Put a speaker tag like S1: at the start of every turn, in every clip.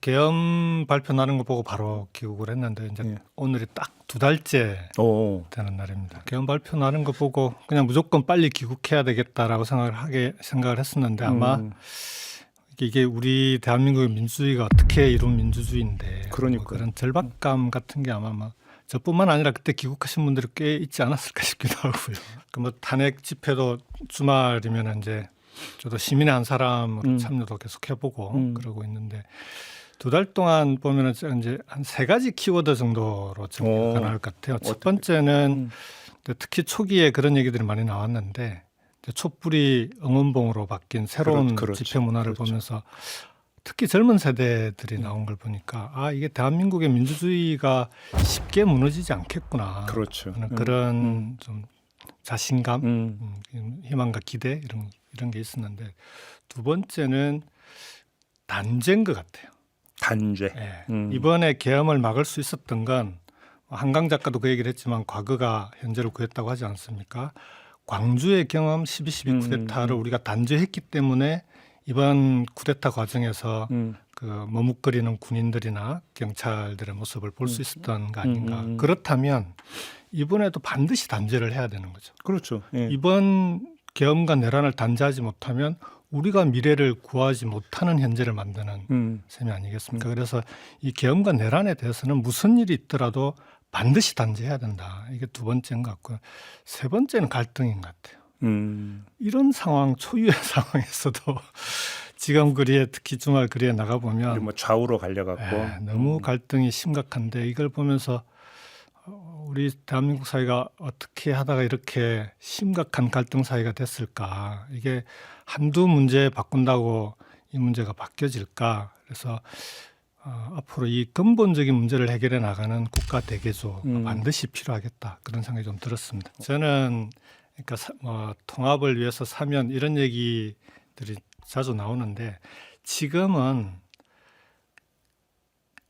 S1: 계엄 발표 나는 거 보고 바로 귀국을 했는데 이제
S2: 예.
S1: 오늘이 딱 2달째
S2: 오.
S1: 되는 날입니다. 계엄 발표 나는 거 보고 그냥 무조건 빨리 귀국해야 되겠다라고 생각을 했었는데 아마 이게 우리 대한민국의 민주주의가 어떻게 이룬 민주주의인데
S2: 그러니까요.
S1: 그런 절박감 같은 게 아마 막 저뿐만 아니라 그때 귀국하신 분들이 꽤 있지 않았을까 싶기도 하고요. 그 뭐 탄핵 집회도 주말이면 이제 저도 시민의 한 사람으로 참여도 계속 해보고 그러고 있는데 2달 동안 보면은 이제 한 3가지 키워드 정도로 정리가 가능할 것 같아요. 첫 번째는 특히 초기에 그런 얘기들이 많이 나왔는데 촛불이 응원봉으로 바뀐 새로운
S2: 그렇죠.
S1: 집회 문화를 보면서 특히 젊은 세대들이 나온 걸 보니까 아 이게 대한민국의 민주주의가 쉽게 무너지지 않겠구나.
S2: 그렇죠.
S1: 그런 좀 자신감, 희망과 기대 이런 게 있었는데 두 번째는 단죄인 것 같아요.
S2: 단죄.
S1: 예. 이번에 계엄을 막을 수 있었던 건 한강 작가도 그 얘기를 했지만 과거가 현재를 구했다고 하지 않습니까? 광주의 경험 12.12 쿠데타를 우리가 단죄했기 때문에 이번 쿠데타 과정에서 그 머뭇거리는 군인들이나 경찰들의 모습을 볼 수 있었던 거 아닌가. 그렇다면 이번에도 반드시 단죄를 해야 되는 거죠.
S2: 그렇죠. 예.
S1: 이번 계엄과 내란을 단죄하지 못하면 우리가 미래를 구하지 못하는 현재를 만드는 셈이 아니겠습니까? 그래서 이 계엄과 내란에 대해서는 무슨 일이 있더라도 반드시 단죄해야 된다. 이게 두 번째인 것 같고요. 세 번째는 갈등인 것 같아요. 이런 상황, 초유의 상황에서도 지금 거리에 특히 주말 거리에 나가보면
S2: 뭐 좌우로 갈려갖고
S1: 너무 갈등이 심각한데 이걸 보면서 우리 대한민국 사회가 어떻게 하다가 이렇게 심각한 갈등 사회가 됐을까? 이게 한두 문제 바꾼다고 이 문제가 바뀌어질까? 그래서 앞으로 이 근본적인 문제를 해결해 나가는 국가 대개조 반드시 필요하겠다. 그런 생각이 좀 들었습니다. 저는 그러니까 통합을 위해서 사면 이런 얘기들이 자주 나오는데 지금은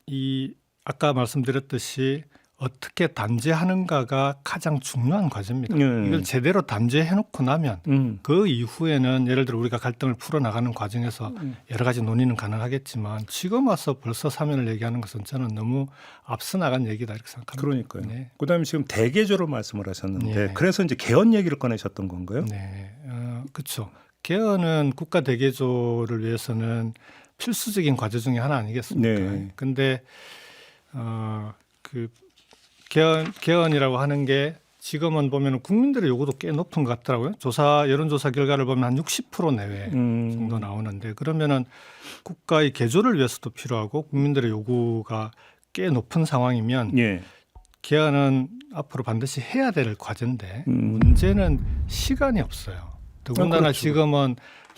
S1: 이 아까 말씀드렸듯이 어떻게 단죄하는가가 가장 중요한 과제입니다. 이걸 제대로 단죄해놓고 나면 그 이후에는 예를 들어 우리가 갈등을 풀어나가는 과정에서 여러 가지 논의는 가능하겠지만 지금 와서 벌써 사면을 얘기하는 것은 저는 너무 앞서 나간 얘기다 이렇게 생각합니다.
S2: 그러니까요.
S1: 네.
S2: 그다음에 지금 대개조로 말씀을 하셨는데
S1: 네.
S2: 그래서 이제 개헌 얘기를 꺼내셨던 건가요?
S1: 네, 그렇죠. 개헌은 국가 대개조를 위해서는 필수적인 과제 중에 하나 아니겠습니까?
S2: 네.
S1: 근데 그 개헌이라고 하는 게 지금은 보면 국민들의 요구도 꽤 높은 것 같더라고요. 여론조사 결과를 보면 한 60% 내외 정도 나오는데 그러면은 국가의 개조를 위해서도 필요하고 국민들의 요구가 꽤 높은 상황이면
S2: 예.
S1: 개헌은 앞으로 반드시 해야 될 과제인데 문제는 시간이 없어요. 더군다나
S2: 그렇죠.
S1: 지금은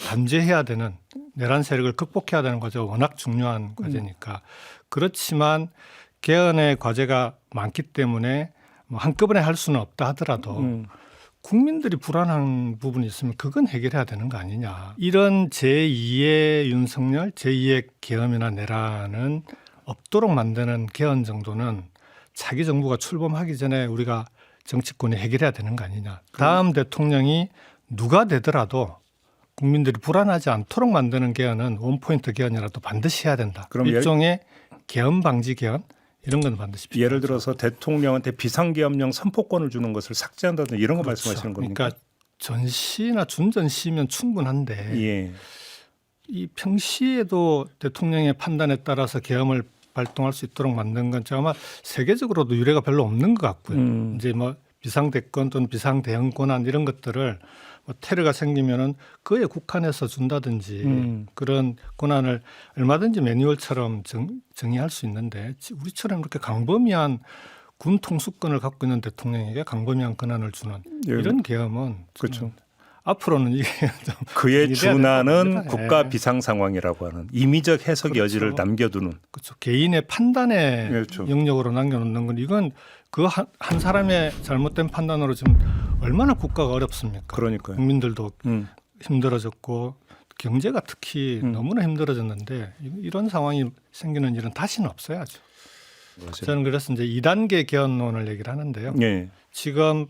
S1: 단죄해야 되는 내란 세력을 극복해야 되는 과제가 워낙 중요한 과제니까 그렇지만 개헌의 과제가 많기 때문에 뭐 한꺼번에 할 수는 없다 하더라도 국민들이 불안한 부분이 있으면 그건 해결해야 되는 거 아니냐. 이런 제2의 윤석열, 제2의 계엄이나 내란은 없도록 만드는 개헌 정도는 차기 정부가 출범하기 전에 우리가 정치권이 해결해야 되는 거 아니냐. 다음 대통령이 누가 되더라도 국민들이 불안하지 않도록 만드는 개헌은 원포인트 개헌이라도 반드시 해야 된다.
S2: 그럼
S1: 일종의 계엄 방지 개헌 이런 건 반드시 필요하죠.
S2: 예를 들어서 대통령한테 비상계엄령 선포권을 주는 것을 삭제한다든 이런 거
S1: 그렇죠.
S2: 말씀하시는 겁니까?
S1: 그러니까 전시나 준전시면 충분한데
S2: 예.
S1: 이 평시에도 대통령의 판단에 따라서 계엄을 발동할 수 있도록 만든 건 아마 세계적으로도 유례가 별로 없는 것 같고요. 이제 뭐 비상대권 또는 비상대응 권한 이런 것들을 뭐 테러가 생기면은 그에 국한해서 준다든지 그런 권한을 얼마든지 매뉴얼처럼 정의할 수 있는데 우리처럼 그렇게 강범위한 군 통수권을 갖고 있는 대통령에게 강범위한 권한을 주는 이런 계엄은
S2: 그렇죠.
S1: 앞으로는 이게 좀
S2: 그에 준하는
S1: 겁니다.
S2: 국가
S1: 예.
S2: 비상 상황이라고 하는 임의적 해석
S1: 그렇죠.
S2: 여지를 남겨두는.
S1: 그렇죠. 개인의 판단의
S2: 그렇죠.
S1: 영역으로 남겨놓는 건 이건 그 한 사람의 잘못된 판단으로 지금 얼마나 국가가 어렵습니까?
S2: 그러니까요.
S1: 국민들도 힘들어졌고 경제가 특히 너무나 힘들어졌는데 이런 상황이 생기는 일은 다시는 없어야죠.
S2: 맞아요.
S1: 저는 그래서 이제 2단계 개헌론을 얘기를 하는데요.
S2: 예.
S1: 지금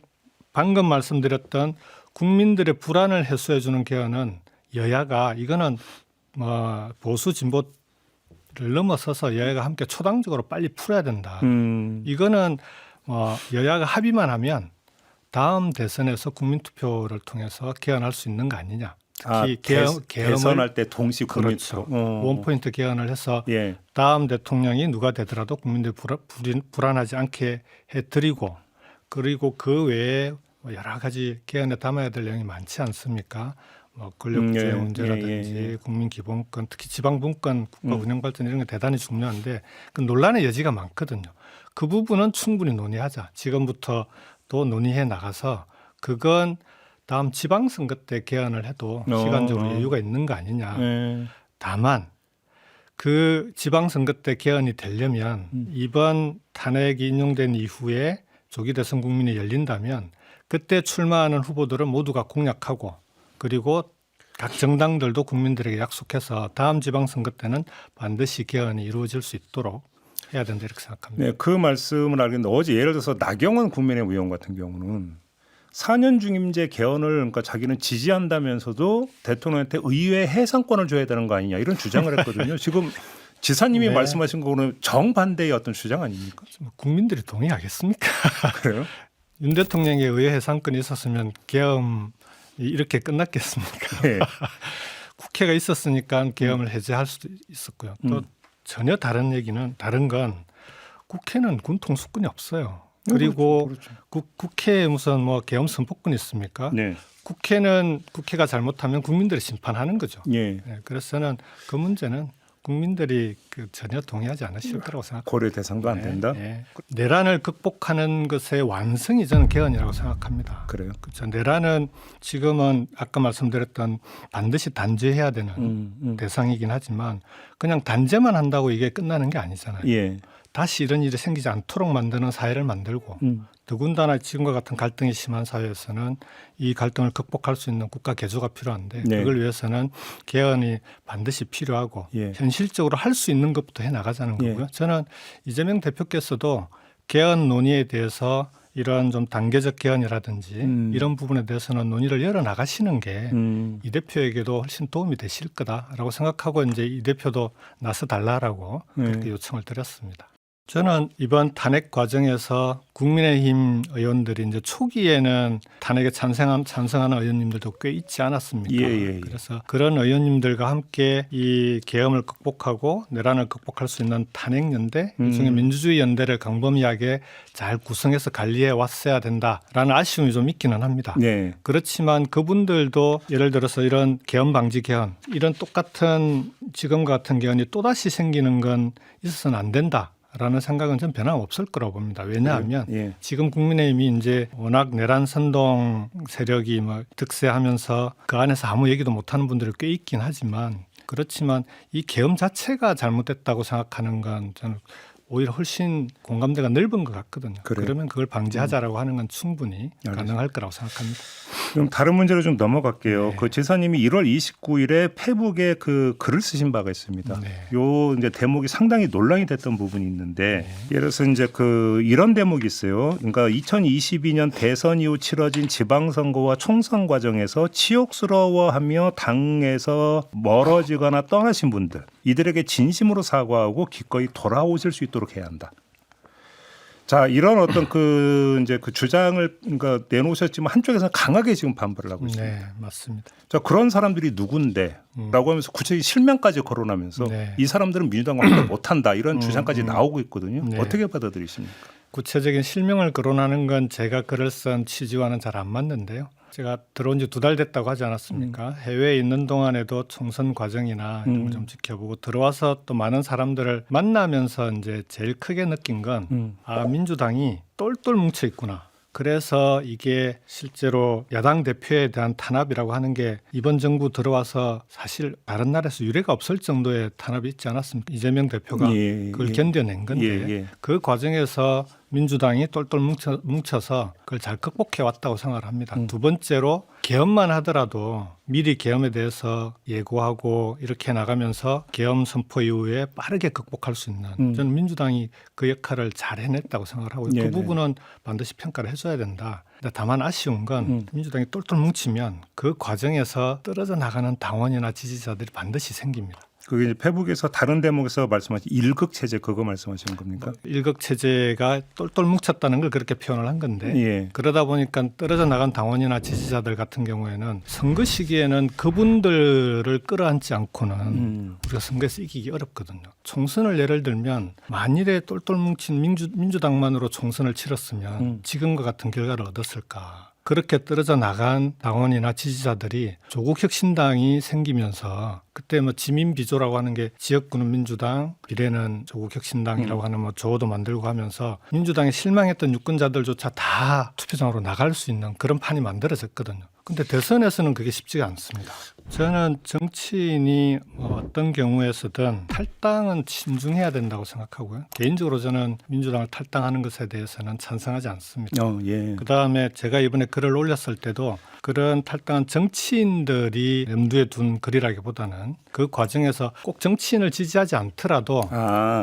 S1: 방금 말씀드렸던 국민들의 불안을 해소해 주는 개헌은 여야가 이거는 뭐 보수 진보 넘어서서 여야가 함께 초당적으로 빨리 풀어야 된다.
S2: 음.
S1: 이거는 여야가 합의만 하면 다음 대선에서 국민투표를 통해서 개헌할 수 있는 거 아니냐. 특히 개헌을
S2: 개선할 때 동시
S1: 그렇죠.
S2: 국민투표.
S1: 원포인트 개헌을 해서
S2: 예.
S1: 다음 대통령이 누가 되더라도 국민들이 불안하지 않게 해드리고 그리고 그 외에 여러 가지 개헌에 담아야 될 내용이 많지 않습니까? 권력제
S2: 예,
S1: 문제라든지
S2: 예.
S1: 국민기본권, 특히 지방분권, 국가 운영 발전 이런 게 대단히 중요한데 그 논란의 여지가 많거든요. 그 부분은 충분히 논의하자. 지금부터도 논의해 나가서 그건 다음 지방선거 때 개헌을 해도 시간적으로 여유가 있는 거 아니냐.
S2: 예.
S1: 다만 그 지방선거 때 개헌이 되려면 이번 탄핵이 인용된 이후에 조기 대선 국민이 열린다면 그때 출마하는 후보들은 모두가 공약하고 그리고 각 정당들도 국민들에게 약속해서 다음 지방선거 때는 반드시 개헌이 이루어질 수 있도록 해야 된다 이렇게 생각합니다.
S2: 네, 그 말씀을 알겠는데 어제 예를 들어서 나경원 국민의힘 의원 같은 경우는 4년 중임제 개헌을 그러니까 자기는 지지한다면서도 대통령한테 의회 해상권을 줘야 되는 거 아니냐 이런 주장을 했거든요. 지금 지사님이
S1: 네.
S2: 말씀하신 거는 정반대의 어떤 주장 아닙니까?
S1: 국민들이 동의하겠습니까?
S2: 그래요?
S1: 윤 대통령의 의회 해상권이 있었으면 계엄이 이렇게 끝났겠습니까?
S2: 네.
S1: 국회가 있었으니까 계엄을 해제할 수도 있었고요. 또 전혀 다른 얘기는 다른 건 국회는 군 통수권이 없어요. 그리고
S2: 그렇죠.
S1: 국회에 무슨 계엄 선포권이 있습니까?
S2: 네.
S1: 국회가 잘못하면 국민들이 심판하는 거죠.
S2: 예.
S1: 네, 그래서 저는 그 문제는 국민들이 전혀 동의하지 않으실 거라고 생각합니다.
S2: 고려 대상도 안 된다.
S1: 네. 내란을 극복하는 것의 완성이 저는 개헌이라고 생각합니다.
S2: 그래요?
S1: 그렇죠. 내란은 지금은 아까 말씀드렸던 반드시 단죄해야 되는 대상이긴 하지만 그냥 단죄만 한다고 이게 끝나는 게 아니잖아요.
S2: 예.
S1: 다시 이런 일이 생기지 않도록 만드는 사회를 만들고 더군다나 지금과 같은 갈등이 심한 사회에서는 이 갈등을 극복할 수 있는 국가 개조가 필요한데
S2: 네.
S1: 그걸 위해서는 개헌이 반드시 필요하고
S2: 예.
S1: 현실적으로 할 수 있는 것부터 해나가자는
S2: 예.
S1: 거고요. 저는 이재명 대표께서도 개헌 논의에 대해서 이런 좀 단계적 개헌이라든지 이런 부분에 대해서는 논의를 열어나가시는 게 이 대표에게도 훨씬 도움이 되실 거다라고 생각하고 이제 이 대표도 나서 달라라고 그렇게 요청을 드렸습니다. 저는 이번 탄핵 과정에서 국민의힘 의원들이 이제 초기에는 탄핵에 찬성하는 의원님들도 꽤 있지 않았습니까?
S2: 예.
S1: 그래서 그런 의원님들과 함께 이 계엄을 극복하고 내란을 극복할 수 있는 탄핵연대, 일종의 민주주의 연대를 강범위하게 잘 구성해서 관리해 왔어야 된다라는 아쉬움이 좀 있기는 합니다.
S2: 네.
S1: 그렇지만 그분들도 예를 들어서 이런 계엄 방지 개헌, 이런 똑같은 지금과 같은 개헌이 또다시 생기는 건 있어서는 안 된다. 라는 생각은 좀 변함없을 거라고 봅니다. 왜냐하면
S2: 예.
S1: 지금 국민의힘이 이제 워낙 내란 선동 세력이 득세하면서 그 안에서 아무 얘기도 못하는 분들이 꽤 있긴 하지만 그렇지만 이 계엄 자체가 잘못됐다고 생각하는 건 저는 오히려 훨씬 공감대가 넓은 것 같거든요.
S2: 그래요?
S1: 그러면 그걸 방지하자라고 하는 건 충분히
S2: 알겠습니다.
S1: 가능할 거라고 생각합니다.
S2: 그럼 다른 문제로 좀 넘어갈게요.
S1: 네.
S2: 그 지사님이 1월 29일에 페북에 그 글을 쓰신 바가 있습니다.
S1: 네.
S2: 요 이제 대목이 상당히 논란이 됐던 부분이 있는데
S1: 네.
S2: 예를 들어서 이제 이런 대목이 있어요. 그러니까 2022년 대선 이후 치러진 지방선거와 총선 과정에서 치욕스러워하며 당에서 멀어지거나 떠나신 분들 이들에게 진심으로 사과하고 기꺼이 돌아오실 수 있도록 해야 한다. 자, 이런 어떤 그 주장을 그러니까 내놓으셨지만 한쪽에서는 강하게 지금 반발을 하고 있습니다.
S1: 네, 맞습니다.
S2: 자, 그런 사람들이 누군데라고 하면서 구체적인 실명까지 거론하면서
S1: 네.
S2: 이 사람들은 민주당과 함께 못한다 이런 주장까지 나오고 있거든요.
S1: 네.
S2: 어떻게 받아들이십니까?
S1: 구체적인 실명을 거론하는 건 제가 글을 쓴 취지와는 잘 안 맞는데요. 제가 들어온 지 2달 됐다고 하지 않았습니까? 해외에 있는 동안에도 총선 과정이나 이런 걸 좀 지켜보고 들어와서 또 많은 사람들을 만나면서 이제 제일 크게 느낀 건 민주당이 똘똘 뭉쳐 있구나. 그래서 이게 실제로 야당 대표에 대한 탄압이라고 하는 게 이번 정부 들어와서 사실 다른 나라에서 유례가 없을 정도의 탄압이 있지 않았습니까? 이재명 대표가 그걸 견뎌낸 건데 그 과정에서 민주당이 똘똘 뭉쳐서 그걸 잘 극복해 왔다고 생각을 합니다. 두 번째로 계엄만 하더라도 미리 계엄에 대해서 예고하고 이렇게 나가면서 계엄 선포 이후에 빠르게 극복할 수 있는 저는 민주당이 그 역할을 잘 해냈다고 생각을 하고 그 부분은 반드시 평가를 해줘야 된다. 다만 아쉬운 건 민주당이 똘똘 뭉치면 그 과정에서 떨어져 나가는 당원이나 지지자들이 반드시 생깁니다.
S2: 그게 이제 페북에서 다른 대목에서 말씀하신 일극 체제 그거 말씀하시는 겁니까?
S1: 일극 체제가 똘똘 뭉쳤다는 걸 그렇게 표현을 한 건데
S2: 예.
S1: 그러다 보니까 떨어져 나간 당원이나 지지자들 같은 경우에는 선거 시기에는 그분들을 끌어안지 않고는 우리가 선거에서 이기기 어렵거든요. 총선을 예를 들면 만일에 똘똘 뭉친 민주당만으로 총선을 치렀으면 지금과 같은 결과를 얻었을까? 그렇게 떨어져 나간 당원이나 지지자들이 조국혁신당이 생기면서 그때 뭐 지민비조라고 하는 게 지역구는 민주당, 비례는 조국혁신당이라고 하는 뭐 조도 만들고 하면서 민주당에 실망했던 유권자들조차 다 투표장으로 나갈 수 있는 그런 판이 만들어졌거든요. 근데 대선에서는 그게 쉽지가 않습니다. 저는 정치인이 어떤 경우에서든 탈당은 신중해야 된다고 생각하고요. 개인적으로 저는 민주당을 탈당하는 것에 대해서는 찬성하지 않습니다.
S2: 예.
S1: 그다음에 제가 이번에 글을 올렸을 때도 그런 탈당한 정치인들이 염두에 둔 글이라기보다는 그 과정에서 꼭 정치인을 지지하지 않더라도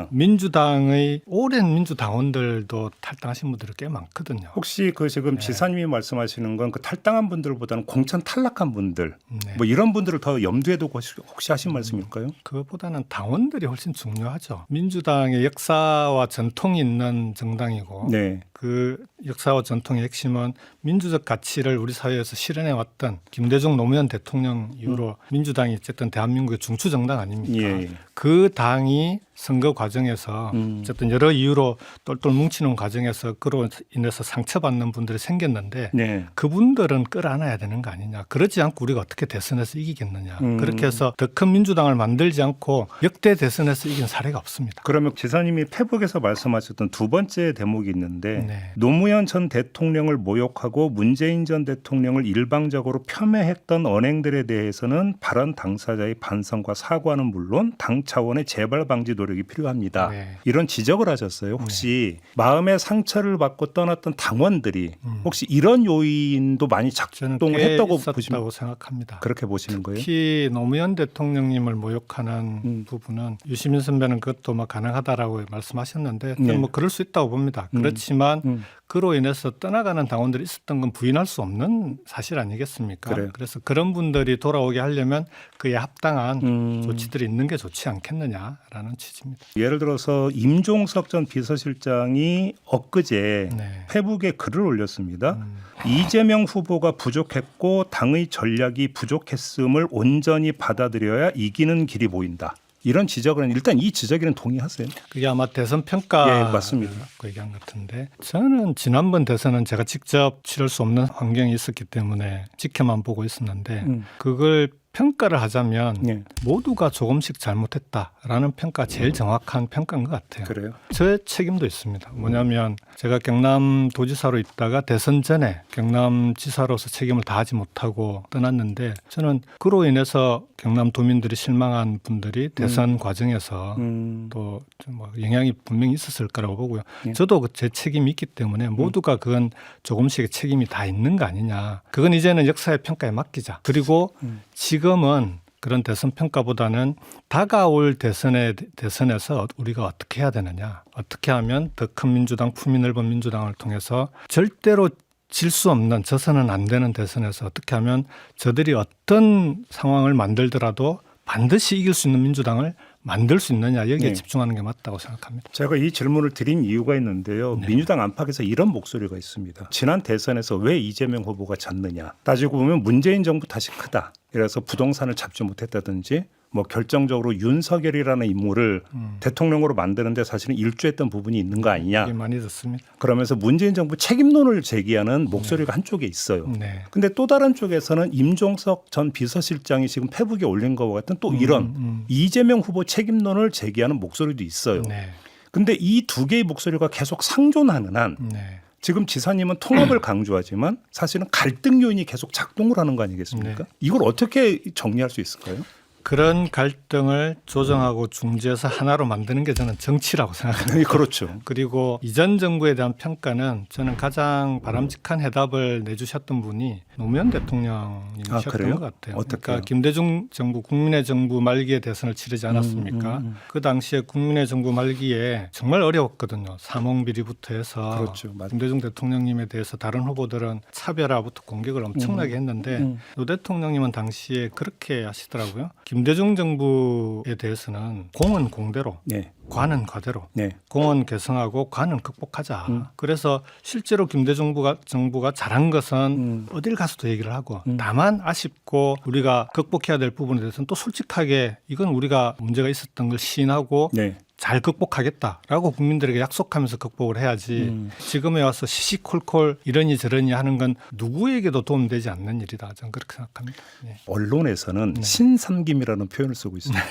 S1: 민주당의 오랜 민주당원들도 탈당하신 분들이 꽤 많거든요.
S2: 혹시 그 지금 지사님이 말씀하시는 건 그 탈당한 분들보다는 공천 탈락한 분들 뭐 이런 분들을 더 염두에 두고 혹시 하신 말씀일까요?
S1: 그것보다는 당원들이 훨씬 중요하죠. 민주당의 역사와 전통이 있는 정당이고
S2: 네.
S1: 그 역사와 전통의 핵심은 민주적 가치를 우리 사회에서 실현해왔던 김대중 노무현 대통령 이후로 민주당이 어쨌든 대한민국의 중추 정당 아닙니까?
S2: 예.
S1: 그 당이 선거 과정에서 어쨌든 여러 이유로 똘똘 뭉치는 과정에서 그로 인해서 상처받는 분들이 생겼는데
S2: 네.
S1: 그분들은 끌어안아야 되는 거 아니냐. 그러지 않고 우리가 어떻게 대선에서 이기겠느냐. 그렇게 해서 더 큰 민주당을 만들지 않고 역대 대선에서 이긴 사례가 없습니다.
S2: 그러면 지사님이 페북에서 말씀하셨던 두 번째 대목이 있는데
S1: 네.
S2: 노무현 전 대통령을 모욕하고 문재인 전 대통령을 일방적으로 폄훼했던 언행들에 대해서는 발언 당사자의 반성과 사과는 물론 당 차원의 재발 방지 노력이 필요합니다.
S1: 네.
S2: 이런 지적을 하셨어요. 혹시 마음의 상처를 받고 떠났던 당원들이 혹시 이런 요인도 많이
S1: 저는
S2: 작동했다고
S1: 꽤
S2: 보시면
S1: 있었다고 생각합니다.
S2: 그렇게 보시는 거예요?
S1: 특히 노무현 대통령님을 모욕하는 부분은 유시민 선배는 그것도 뭐 가능하다라고 말씀하셨는데 저는 뭐 그럴 수 있다고 봅니다. 그렇지만 그로 인해서 떠나가는 당원들이 있었던 건 부인할 수 없는 사실 아니겠습니까?
S2: 그래요.
S1: 그래서 그런 분들이 돌아오게 하려면 그에 합당한 조치들이 있는 게 좋지 않겠느냐라는 취지입니다.
S2: 예를 들어서 임종석 전 비서실장이 엊그제
S1: 네.
S2: 페북에 글을 올렸습니다. 이재명 후보가 부족했고 당의 전략이 부족했음을 온전히 받아들여야 이기는 길이 보인다. 이런 지적은 일단 이 지적에는 동의하세요?
S1: 그게 아마 대선 평가
S2: 예, 맞습니다.
S1: 그 얘기한 것 같은데 저는 지난번 대선은 제가 직접 치를 수 없는 환경이 있었기 때문에 지켜만 보고 있었는데 그걸 평가를 하자면
S2: 예.
S1: 모두가 조금씩 잘못했다라는 평가 제일 정확한 평가인 것 같아요.
S2: 그래요?
S1: 저의 책임도 있습니다. 뭐냐면 제가 경남도지사로 있다가 대선 전에 경남지사로서 책임을 다하지 못하고 떠났는데 저는 그로 인해서 경남도민들이 실망한 분들이 대선 과정에서 또 뭐 영향이 분명히 있었을 거라고 보고요. 저도 제 책임이 있기 때문에 모두가 그건 조금씩의 책임이 다 있는 거 아니냐. 그건 이제는 역사의 평가에 맡기자. 그리고 지금은 그런 대선 평가보다는 다가올 대선에서 우리가 어떻게 해야 되느냐. 어떻게 하면 더 큰 민주당, 품위 넓은 민주당을 통해서 절대로 질 수 없는 져서는 안 되는 대선에서 어떻게 하면 저들이 어떤 상황을 만들더라도 반드시 이길 수 있는 민주당을 만들 수 있느냐 여기에 집중하는 게 맞다고 생각합니다.
S2: 제가 이 질문을 드린 이유가 있는데요. 민주당 안팎에서 이런 목소리가 있습니다. 지난 대선에서 왜 이재명 후보가 졌느냐. 따지고 보면 문재인 정부 탓이 크다. 그래서 부동산을 잡지 못했다든지 뭐 결정적으로 윤석열이라는 인물을 대통령으로 만드는데 사실은 일조했던 부분이 있는 거 아니냐.
S1: 이게 많이 듣습니다.
S2: 그러면서 문재인 정부 책임론을 제기하는 목소리가 한쪽에 있어요.
S1: 네.
S2: 근데 또 다른 쪽에서는 임종석 전 비서실장이 지금 페북에 올린 것과 같은 또 이런 이재명 후보 책임론을 제기하는 목소리도 있어요.
S1: 네.
S2: 근데 이 두 개의 목소리가 계속 상존하는 한
S1: 네.
S2: 지금 지사님은 통합을 강조하지만 사실은 갈등 요인이 계속 작동을 하는 거 아니겠습니까? 이걸 어떻게 정리할 수 있을까요?
S1: 그런 갈등을 조정하고 중재해서 하나로 만드는 게 저는 정치라고 생각합니다.
S2: 그렇죠.
S1: 그리고 이전 정부에 대한 평가는 저는 가장 바람직한 해답을 내주셨던 분이 노무현 대통령님이셨던
S2: 그래요?
S1: 것 같아요.
S2: 어떻게요?
S1: 그러니까 김대중 정부, 국민의 정부 말기에 대선을 치르지 않았습니까? 그 당시에 국민의 정부 말기에 정말 어려웠거든요. 삼홍비리부터 해서
S2: 그렇죠. 맞아요.
S1: 김대중 대통령님에 대해서 다른 후보들은 차별화부터 공격을 엄청나게 했는데 노 대통령님은 당시에 그렇게 하시더라고요. 김대중 정부에 대해서는 공은 공대로,
S2: 네.
S1: 관은 과대로,
S2: 네.
S1: 공은 개성하고 관은 극복하자. 그래서 실제로 김대중 정부가 잘한 것은 어딜 가서도 얘기를 하고 다만 아쉽고 우리가 극복해야 될 부분에 대해서는 또 솔직하게 이건 우리가 문제가 있었던 걸 시인하고
S2: 네.
S1: 잘 극복하겠다라고 국민들에게 약속하면서 극복을 해야지 지금에 와서 시시콜콜 이러니 저러니 하는 건 누구에게도 도움되지 않는 일이다. 저는 그렇게 생각합니다. 예.
S2: 언론에서는
S1: 네.
S2: 신삼김이라는 표현을 쓰고 있습니다.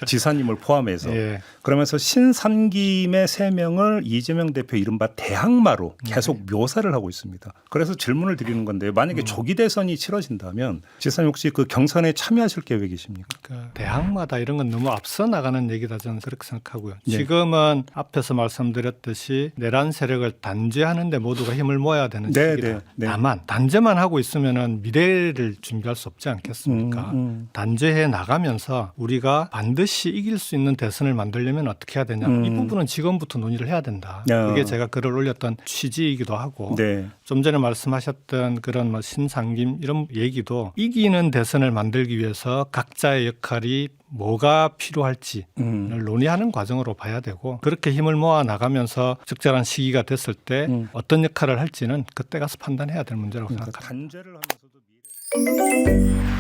S2: 지사님을 포함해서.
S1: 예.
S2: 그러면서 신삼김의 세 명을 이재명 대표 이른바 대항마로 계속 묘사를 하고 있습니다. 그래서 질문을 드리는 건데 만약에 조기 대선이 치러진다면 지사님 혹시 그 경선에 참여하실 계획이십니까?
S1: 그러니까 대항마다 이런 건 너무 앞서 나가는 얘기다 저는 그렇게 생각하고요.
S2: 네.
S1: 지금은 앞에서 말씀드렸듯이 내란 세력을 단죄하는 데 모두가 힘을 모아야 되는
S2: 네,
S1: 시기다.
S2: 네, 네.
S1: 다만 단죄만 하고 있으면은 미래를 준비할 수 없지 않겠습니까? 단죄해 나가면서 우리가 반드시 이길 수 있는 대선을 만들려면 어떻게 해야 되냐. 이 부분은 지금부터 논의를 해야 된다.
S2: 야.
S1: 그게 제가 글을 올렸던 취지이기도 하고
S2: 네.
S1: 좀 전에 말씀하셨던 그런 뭐 신상김 이런 얘기도 이기는 대선을 만들기 위해서 각자의 역할이 뭐가 필요할지를 논의하는 과정으로 봐야 되고 그렇게 힘을 모아 나가면서 적절한 시기가 됐을 때 어떤 역할을 할지는 그때 가서 판단해야 될 문제라고
S2: 그러니까
S1: 생각합니다.
S2: 단죄를 하면서도 미래